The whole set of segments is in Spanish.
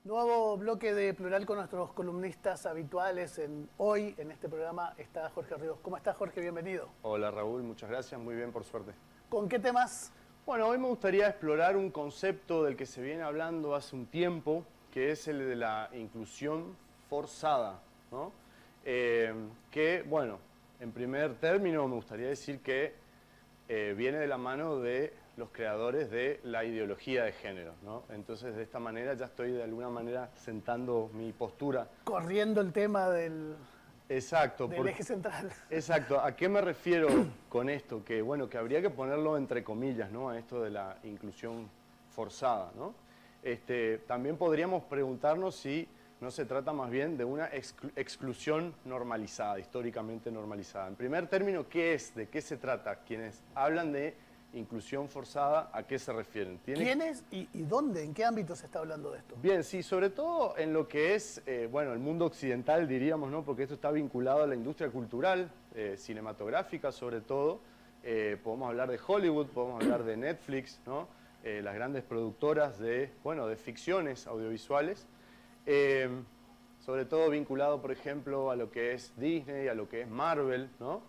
Nuevo bloque de Plural con nuestros columnistas habituales. Hoy en este programa está Jorge Ríos. ¿Cómo estás, Jorge? Bienvenido. Hola Raúl, muchas gracias, muy bien, por suerte. ¿Con qué temas? Bueno, hoy me gustaría explorar un concepto del que se viene hablando hace un tiempo, que es el de la inclusión forzada, ¿no? Que, bueno, en primer término me gustaría decir que viene de la mano de los creadores de la ideología de género, ¿no? Entonces, de esta manera ya estoy de alguna manera sentando mi postura. Corriendo el tema Exacto. del eje central. Exacto. ¿A qué me refiero con esto? Que, bueno, que habría que ponerlo entre comillas, ¿no? A esto de la inclusión forzada, ¿no? También podríamos preguntarnos si no se trata más bien de una exclusión normalizada, históricamente normalizada. En primer término, ¿qué es? ¿De qué se trata? Quienes hablan de inclusión forzada, ¿a qué se refieren? ¿Quiénes y dónde? ¿En qué ámbito se está hablando de esto? Bien, sí, sobre todo en lo que es, bueno, el mundo occidental, diríamos, ¿no? Porque esto está vinculado a la industria cultural, cinematográfica sobre todo. Podemos hablar de Hollywood, podemos hablar de Netflix, ¿no? Las grandes productoras de, bueno, de ficciones audiovisuales. Sobre todo vinculado, por ejemplo, a lo que es Disney, a lo que es Marvel, ¿no?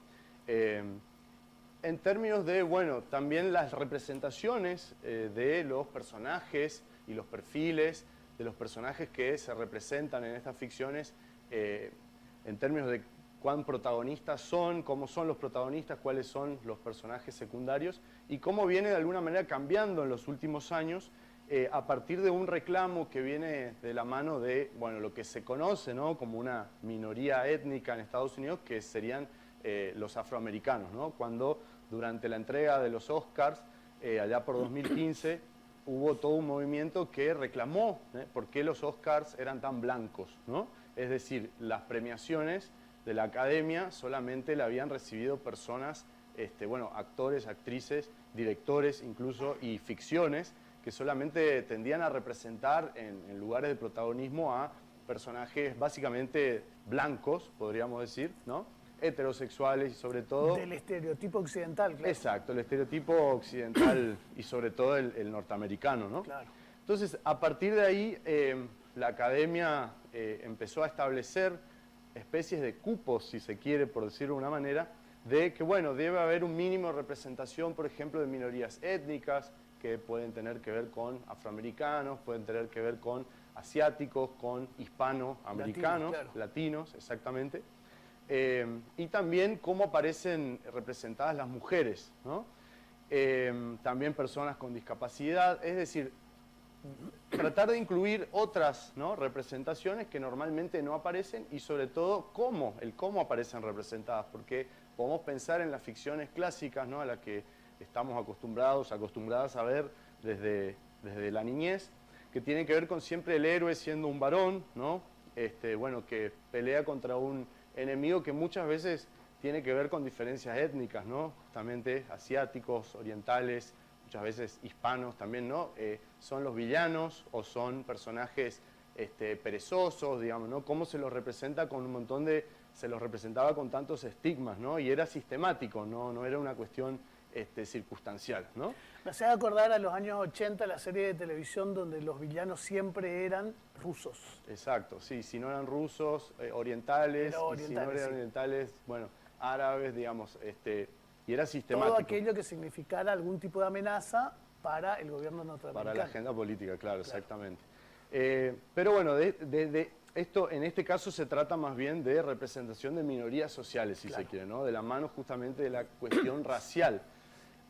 En términos de, bueno, también las representaciones de los personajes y los perfiles de los personajes que se representan en estas ficciones, en términos de cuán protagonistas son, cómo son los protagonistas, cuáles son los personajes secundarios y cómo viene de alguna manera cambiando en los últimos años a partir de un reclamo que viene de la mano de, bueno, lo que se conoce, ¿no? Como una minoría étnica en Estados Unidos, que serían los afroamericanos, ¿no? Cuando durante la entrega de los Oscars, allá por 2015, hubo todo un movimiento que reclamó por qué los Oscars eran tan blancos, ¿no? Es decir, las premiaciones de la Academia solamente la habían recibido personas, bueno, actores, actrices, directores incluso, y ficciones, que solamente tendían a representar en lugares de protagonismo a personajes básicamente blancos, podríamos decir, ¿no? Heterosexuales y sobre todo... Del estereotipo occidental, claro. Exacto, el estereotipo occidental y sobre todo el norteamericano, ¿no? Claro. Entonces, a partir de ahí, la Academia empezó a establecer especies de cupos, si se quiere, por decirlo de una manera, de que, bueno, debe haber un mínimo de representación, por ejemplo, de minorías étnicas, que pueden tener que ver con afroamericanos, pueden tener que ver con asiáticos, con hispanoamericanos, latinos, exactamente. Y también cómo aparecen representadas las mujeres, ¿no? También personas con discapacidad, es decir, tratar de incluir otras, ¿no? representaciones que normalmente no aparecen y sobre todo cómo aparecen representadas, porque podemos pensar en las ficciones clásicas, ¿no? A las que estamos acostumbradas a ver desde la niñez, que tienen que ver con siempre el héroe siendo un varón, ¿no? Bueno, que pelea contra un enemigo que muchas veces tiene que ver con diferencias étnicas, ¿no? Justamente asiáticos, orientales, muchas veces hispanos también, ¿no? Son los villanos o son personajes perezosos, digamos, ¿no? Cómo se los representa con un montón de... se los representaba con tantos estigmas, ¿no? Y era sistemático, no era una cuestión circunstancial, ¿no? Me hace acordar a los años 80 la serie de televisión donde los villanos siempre eran rusos. Exacto, sí, si no eran rusos, orientales, y si no eran orientales, bueno, árabes, digamos, y era sistemático. Todo aquello que significara algún tipo de amenaza para el gobierno norteamericano. Para la agenda política, claro. Exactamente. Pero bueno, esto en este caso se trata más bien de representación de minorías sociales, si se quiere, ¿no? De la mano justamente de la cuestión racial.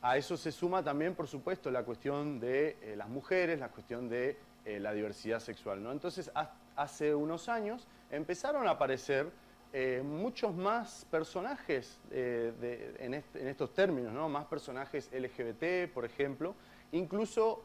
A eso se suma también, por supuesto, la cuestión de las mujeres, la cuestión de la diversidad sexual, ¿no? Entonces, hace unos años empezaron a aparecer muchos más personajes en estos términos, ¿no? Más personajes LGBT, por ejemplo. Incluso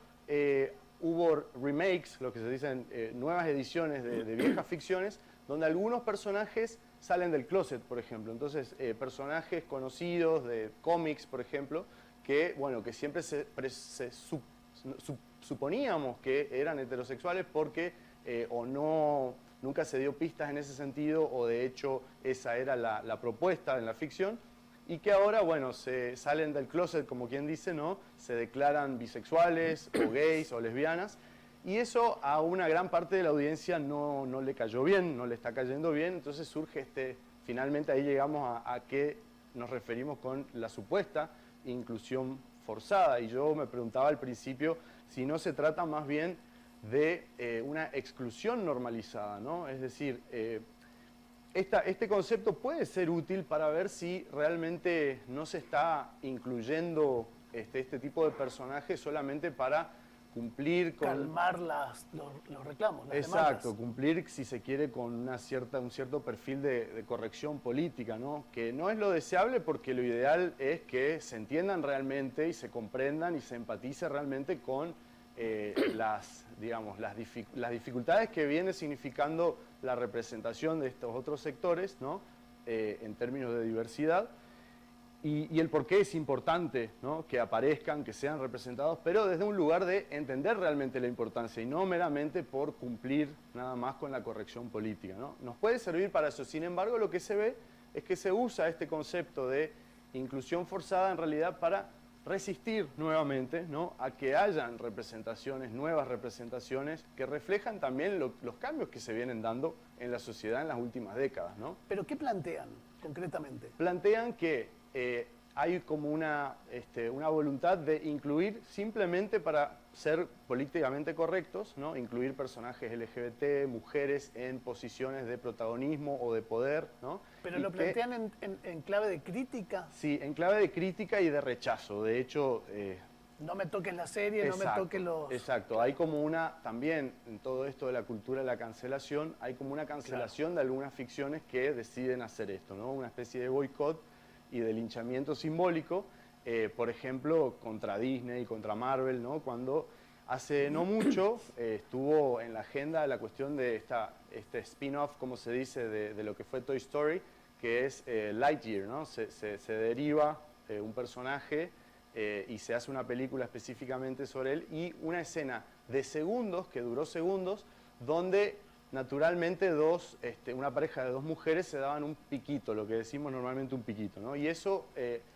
hubo remakes, lo que se dicen nuevas ediciones de viejas ficciones, donde algunos personajes salen del closet, por ejemplo. Entonces, personajes conocidos de cómics, por ejemplo, que, bueno, que siempre suponíamos que eran heterosexuales porque nunca se dio pistas en ese sentido, o de hecho esa era la propuesta en la ficción, y que ahora, bueno, se salen del closet, como quien dice, ¿no? Se declaran bisexuales o gays o lesbianas, Y eso a una gran parte de la audiencia no le cayó bien, no le está cayendo bien, entonces surge finalmente ahí llegamos a qué nos referimos con la supuesta inclusión forzada. Y yo me preguntaba al principio si no se trata más bien de una exclusión normalizada, ¿no? Es decir, este concepto puede ser útil para ver si realmente no se está incluyendo este tipo de personajes solamente para cumplir con... Calmar los reclamos, las Exacto, demandas. cumplir, si se quiere, con un cierto perfil de corrección política, ¿no? Que no es lo deseable porque lo ideal es que se entiendan realmente y se comprendan y se empatice realmente con las dificultades que viene significando la representación de estos otros sectores, ¿no? En términos de diversidad. Y el por qué es importante, ¿no? Que aparezcan, que sean representados, pero desde un lugar de entender realmente la importancia y no meramente por cumplir nada más con la corrección política, ¿no? Nos puede servir para eso. Sin embargo, lo que se ve es que se usa este concepto de inclusión forzada en realidad para resistir nuevamente, ¿no? A que hayan representaciones, nuevas representaciones que reflejan también los cambios que se vienen dando en la sociedad en las últimas décadas, ¿no? ¿Pero qué plantean concretamente? Plantean que hay como una voluntad de incluir simplemente para ser políticamente correctos, ¿no? Incluir personajes LGBT, mujeres en posiciones de protagonismo o de poder, ¿no? ¿Pero lo plantean en clave de crítica? Sí, en clave de crítica y de rechazo. De hecho... no me toques la serie, exacto, no me toques los... Exacto, hay como también en todo esto de la cultura de la cancelación, hay como una cancelación de algunas ficciones que deciden hacer esto, ¿no? Una especie de boicot y de linchamiento simbólico, por ejemplo, contra Disney y contra Marvel, ¿no? Cuando hace no mucho estuvo en la agenda la cuestión de este spin-off, como se dice, de lo que fue Toy Story, que es Lightyear, ¿no? Se deriva un personaje y se hace una película específicamente sobre él y una escena de segundos, que duró segundos, donde naturalmente una pareja de dos mujeres se daban un piquito, lo que decimos normalmente un piquito, ¿no? Y eso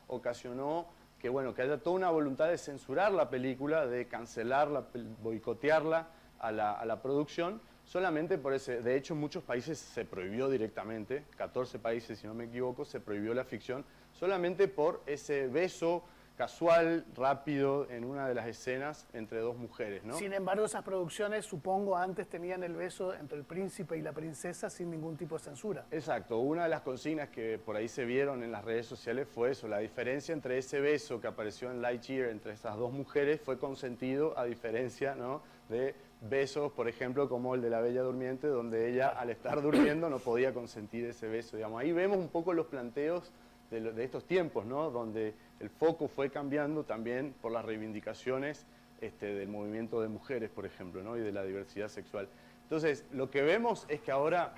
ocasionó que haya toda una voluntad de censurar la película, de cancelarla, boicotearla a la producción, solamente por ese. De hecho, en muchos países se prohibió directamente, 14 países si no me equivoco, se prohibió la ficción, solamente por ese beso casual, rápido, en una de las escenas entre dos mujeres, ¿no? Sin embargo, esas producciones, supongo, antes tenían el beso entre el príncipe y la princesa sin ningún tipo de censura. Exacto. Una de las consignas que por ahí se vieron en las redes sociales fue eso. La diferencia entre ese beso que apareció en Lightyear entre esas dos mujeres fue consentido, a diferencia, ¿no?, de besos, por ejemplo, como el de la Bella Durmiente, donde ella, al estar durmiendo, no podía consentir ese beso, digamos. Ahí vemos un poco los planteos de estos tiempos, ¿no?, donde el foco fue cambiando también por las reivindicaciones del movimiento de mujeres, por ejemplo, ¿no?, y de la diversidad sexual. Entonces, lo que vemos es que ahora,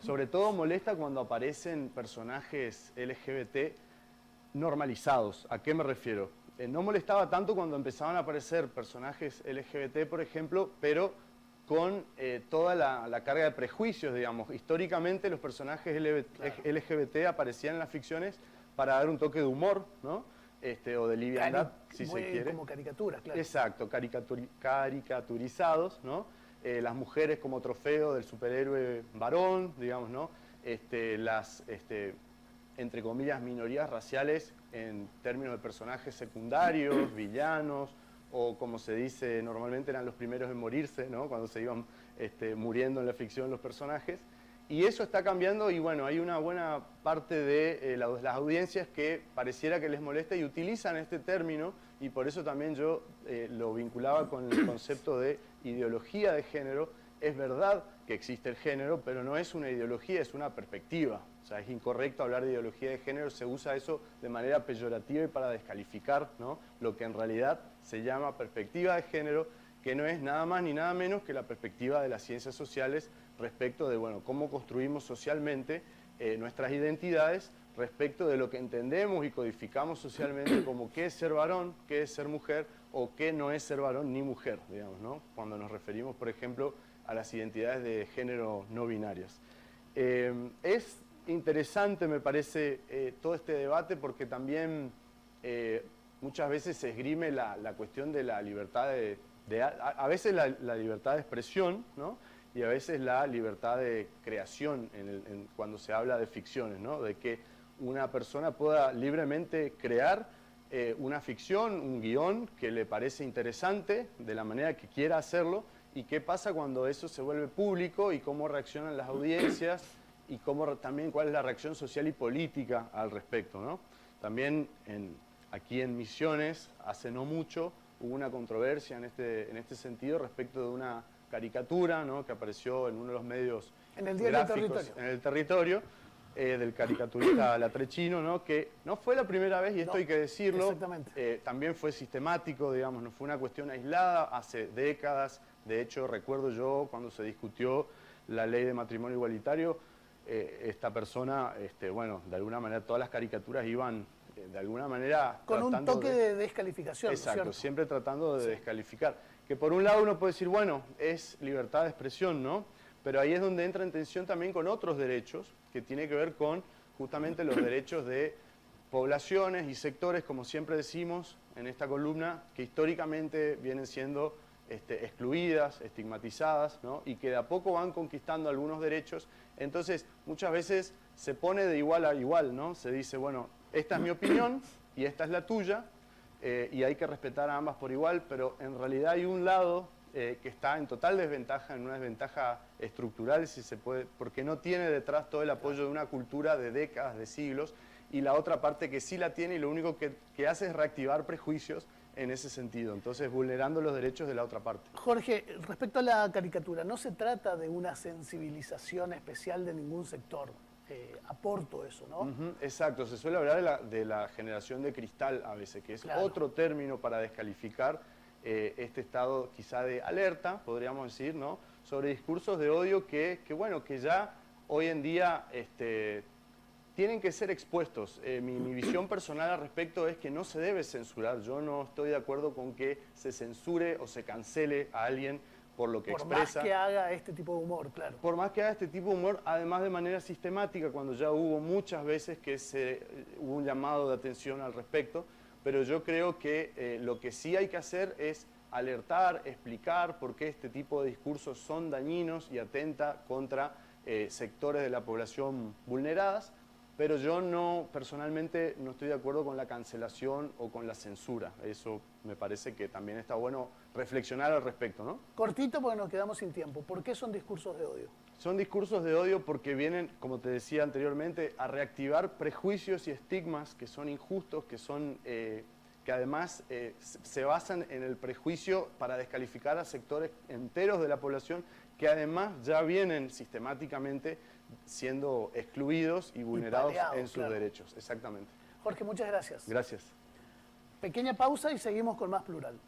sobre todo molesta cuando aparecen personajes LGBT normalizados. ¿A qué me refiero? No molestaba tanto cuando empezaban a aparecer personajes LGBT, por ejemplo, pero con toda la carga de prejuicios, digamos. Históricamente los personajes LGBT aparecían en las ficciones para dar un toque de humor, ¿no? O de liviandad, si se quiere. Como caricaturas, claro. Exacto, caricaturizados, ¿no? Las mujeres como trofeo del superhéroe varón, digamos, ¿no? Entre comillas, minorías raciales en términos de personajes secundarios, villanos, o como se dice normalmente eran los primeros en morirse, ¿no?, cuando se iban muriendo en la ficción los personajes. Y eso está cambiando y bueno, hay una buena parte de las audiencias que pareciera que les molesta y utilizan este término, y por eso también yo lo vinculaba con el concepto de ideología de género. Es verdad que existe el género, pero no es una ideología, es una perspectiva. O sea, es incorrecto hablar de ideología de género, se usa eso de manera peyorativa y para descalificar, ¿no?, lo que en realidad se llama perspectiva de género, que no es nada más ni nada menos que la perspectiva de las ciencias sociales respecto de, cómo construimos socialmente nuestras identidades, respecto de lo que entendemos y codificamos socialmente como qué es ser varón, qué es ser mujer o qué no es ser varón ni mujer, digamos, ¿no?, cuando nos referimos, por ejemplo, a las identidades de género no binarias. Es interesante, me parece, todo este debate porque también muchas veces se esgrime la cuestión de la libertad de a veces la libertad de expresión, ¿no? Y a veces la libertad de creación cuando se habla de ficciones, ¿no? De que una persona pueda libremente crear una ficción, un guión que le parece interesante de la manera que quiera hacerlo, y qué pasa cuando eso se vuelve público y cómo reaccionan las audiencias y también cuál es la reacción social y política al respecto, ¿no? También aquí en Misiones, hace no mucho, hubo una controversia en este sentido respecto de una caricatura, ¿no? Que apareció en uno de los medios en el Diario gráficos en el territorio, del caricaturista Latrechino, ¿no? Que no fue la primera vez, y esto hay que decirlo, exactamente. también fue sistemático, digamos, no fue una cuestión aislada, hace décadas. De hecho, recuerdo yo cuando se discutió la ley de matrimonio igualitario, esta persona, bueno, de alguna manera todas las caricaturas iban, de alguna manera... Con un toque de descalificación, exacto, ¿cierto? siempre tratando de descalificar. Que por un lado uno puede decir, bueno, es libertad de expresión, ¿no? Pero ahí es donde entra en tensión también con otros derechos, que tiene que ver con justamente los derechos de poblaciones y sectores, como siempre decimos en esta columna, que históricamente vienen siendo excluidas, estigmatizadas, ¿no? Y que de a poco van conquistando algunos derechos. Entonces, muchas veces se pone de igual a igual, ¿no? Se dice, bueno, esta es mi opinión y esta es la tuya, y hay que respetar a ambas por igual, pero en realidad hay un lado que está en total desventaja, en una desventaja estructural, si se puede, porque no tiene detrás todo el apoyo de una cultura de décadas, de siglos, y la otra parte que sí la tiene y lo único que hace es reactivar prejuicios en ese sentido, entonces vulnerando los derechos de la otra parte. Jorge, respecto a la caricatura, no se trata de una sensibilización especial de ningún sector. Aporto eso, ¿no? Exacto, se suele hablar de la generación de cristal a veces, que es otro término para descalificar este estado quizá de alerta, podríamos decir, ¿no? Sobre discursos de odio que ya hoy en día tienen que ser expuestos. Mi visión personal al respecto es que no se debe censurar. Yo no estoy de acuerdo con que se censure o se cancele a alguien por lo que expresa. Por más que haga este tipo de humor, claro. Por más que haga este tipo de humor, además de manera sistemática, cuando ya hubo muchas veces que hubo un llamado de atención al respecto, pero yo creo que lo que sí hay que hacer es alertar, explicar por qué este tipo de discursos son dañinos y atenta contra sectores de la población vulneradas, pero yo personalmente no estoy de acuerdo con la cancelación o con la censura. Eso me parece que también está bueno reflexionar al respecto, ¿no? Cortito porque nos quedamos sin tiempo. ¿Por qué son discursos de odio? Son discursos de odio porque vienen, como te decía anteriormente, a reactivar prejuicios y estigmas que son injustos, que además se basan en el prejuicio para descalificar a sectores enteros de la población que además ya vienen sistemáticamente siendo excluidos y vulnerados en sus derechos. Exactamente. Jorge, muchas gracias. Gracias. Pequeña pausa y seguimos con más Plural.